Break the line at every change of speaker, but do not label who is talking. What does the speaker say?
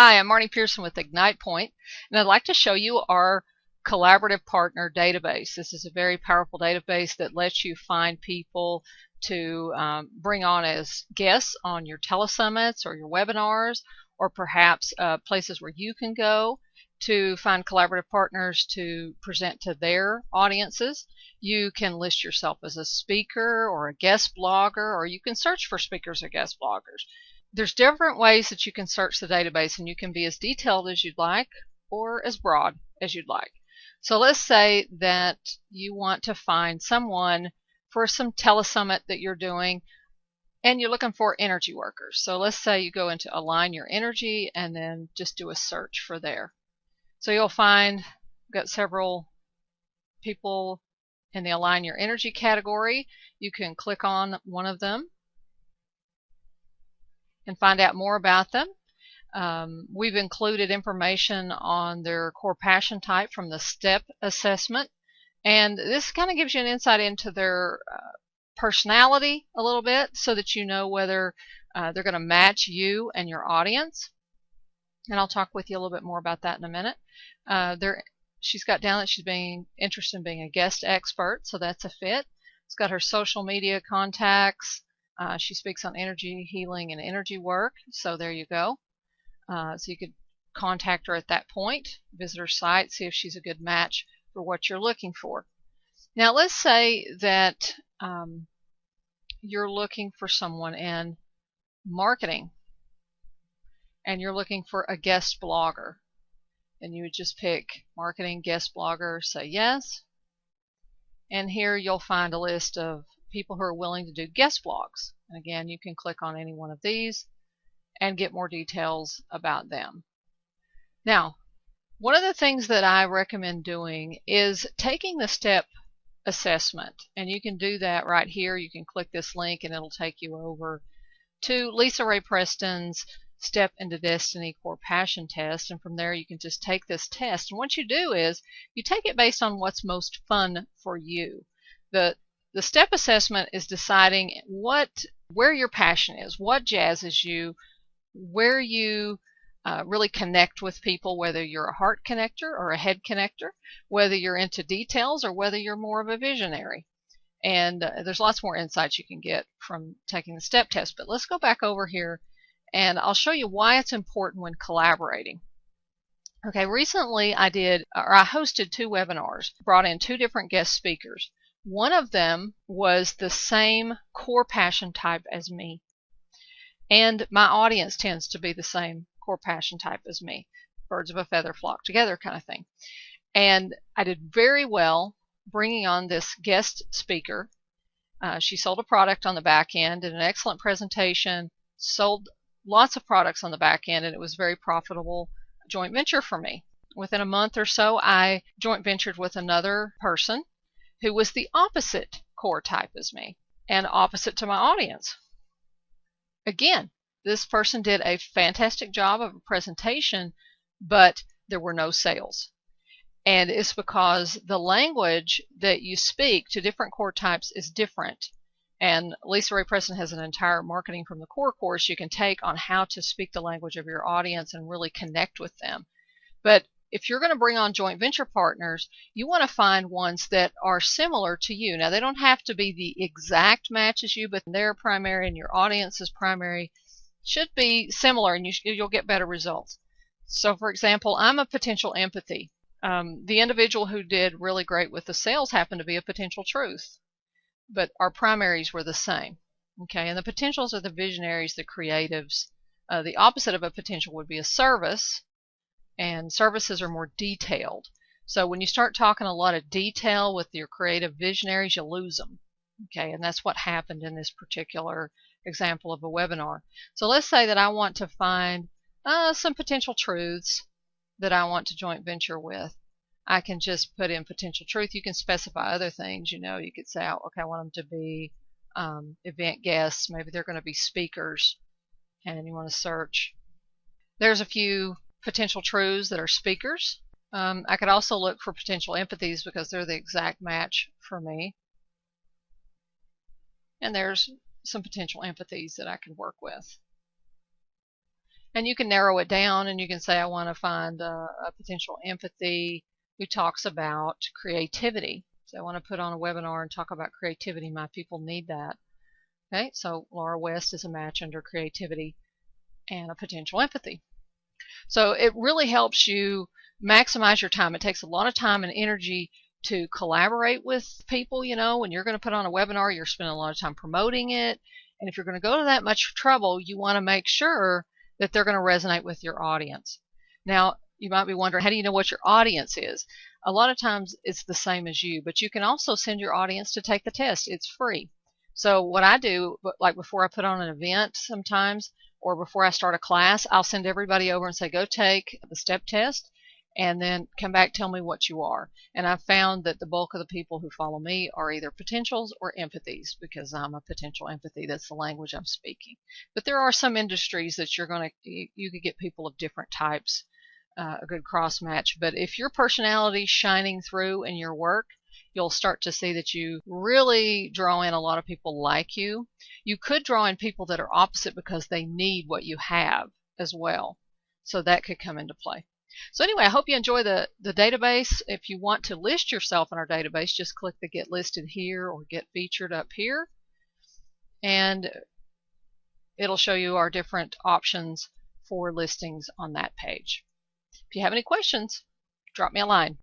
Hi, I'm Marnie Pearson with Ignite Point, and I'd like to show you our collaborative partner database. This is a very powerful database that lets you find people to bring on as guests on your telesummits or your webinars, or perhaps places where you can go to find collaborative partners to present to their audiences. You can list yourself as a speaker or a guest blogger, or you can search for speakers or guest bloggers. There's different ways that you can search the database, and you can be as detailed as you'd like or as broad as you'd like. So let's say that you want to find someone for some telesummit that you're doing and you're looking for energy workers. So let's say you go into Align Your Energy and then just do a search for there. So you'll find got several people in the Align Your Energy category. You can click on one of them and find out more about them. We've included information on their core passion type from the STEP assessment, and this kind of gives you an insight into their personality a little bit so that you know whether they're going to match you and your audience. And I'll talk with you a little bit more about that in a minute. She's got down that she's being interested in being a guest expert, so that's a fit. It's got her social media contacts. She speaks on energy healing and energy work, so there you go. So you could contact her at that point, visit her site, see if she's a good match for what you're looking for. Now let's say that you're looking for someone in marketing and you're looking for a guest blogger, and you would just pick marketing guest blogger, say yes, and here you'll find a list of people who are willing to do guest blogs. And again, you can click on any one of these and get more details about them. Now, one of the things that I recommend doing is taking the STEP assessment, and you can do that right here. You can click this link and it'll take you over to Lisa Ray Preston's Step into Destiny Core Passion Test, and from there you can just take this test. And what you do is you take it based on what's most fun for you. The STEP assessment is deciding where your passion is, what jazzes you, where you really connect with people, whether you're a heart connector or a head connector, whether you're into details or whether you're more of a visionary. And there's lots more insights you can get from taking the STEP test. But let's go back over here and I'll show you why it's important when collaborating. Okay, recently I hosted 2 webinars, brought in 2 different guest speakers. One of them was the same core passion type as me, and my audience tends to be the same core passion type as me. Birds of a feather flock together kind of thing. And I did very well bringing on this guest speaker. She sold a product on the back end, did an excellent presentation, sold lots of products on the back end, and it was a very profitable joint venture for me. Within a month or so, I joint ventured with another person who was the opposite core type as me and opposite to my audience. Again, this person did a fantastic job of a presentation, but there were no sales. And it's because the language that you speak to different core types is different. And Lisa Ray Preston has an entire Marketing from the Core course you can take on how to speak the language of your audience and really connect with them. But if you're going to bring on joint venture partners, you want to find ones that are similar to you. Now, they don't have to be the exact match as you, but their primary and your audience's primary should be similar, and you'll get better results. So, for example, I'm a potential empathy. The individual who did really great with the sales happened to be a potential truth, but our primaries were the same. Okay, and the potentials are the visionaries, the creatives. The opposite of a potential would be a service, and services are more detailed. So when you start talking a lot of detail with your creative visionaries, you lose them. Okay, and that's what happened in this particular example of a webinar. So let's say that I want to find some potential truths that I want to joint venture with. I can just put in potential truth. You can specify other things. You could say, okay, I want them to be event guests. Maybe they're going to be speakers, and you want to search. There's a few potential truths that are speakers. I could also look for potential empathies because they're the exact match for me. And there's some potential empathies that I can work with. And you can narrow it down and you can say, I want to find a potential empathy who talks about creativity. So I want to put on a webinar and talk about creativity. My people need that. Okay, so Laura West is a match under creativity and a potential empathy. So it really helps you maximize your time. It takes a lot of time and energy to collaborate with people. You know, when you're going to put on a webinar, you're spending a lot of time promoting it. And if you're going to go to that much trouble, you want to make sure that they're going to resonate with your audience. Now, you might be wondering, how do you know what your audience is? A lot of times it's the same as you, but you can also send your audience to take the test. It's free. So what I do, like before I put on an event sometimes, or before I start a class, I'll send everybody over and say, go take the STEP test and then come back, tell me what you are. And I've found that the bulk of the people who follow me are either potentials or empathies, because I'm a potential empathy. That's the language I'm speaking. But there are some industries that you could get people of different types, a good cross match. But if your personality is shining through in your work, you'll start to see that you really draw in a lot of people like you. You could draw in people that are opposite because they need what you have as well. So that could come into play. So anyway, I hope you enjoy the database. If you want to list yourself in our database, just click the Get Listed Here or Get Featured up here. And it'll show you our different options for listings on that page. If you have any questions, drop me a line.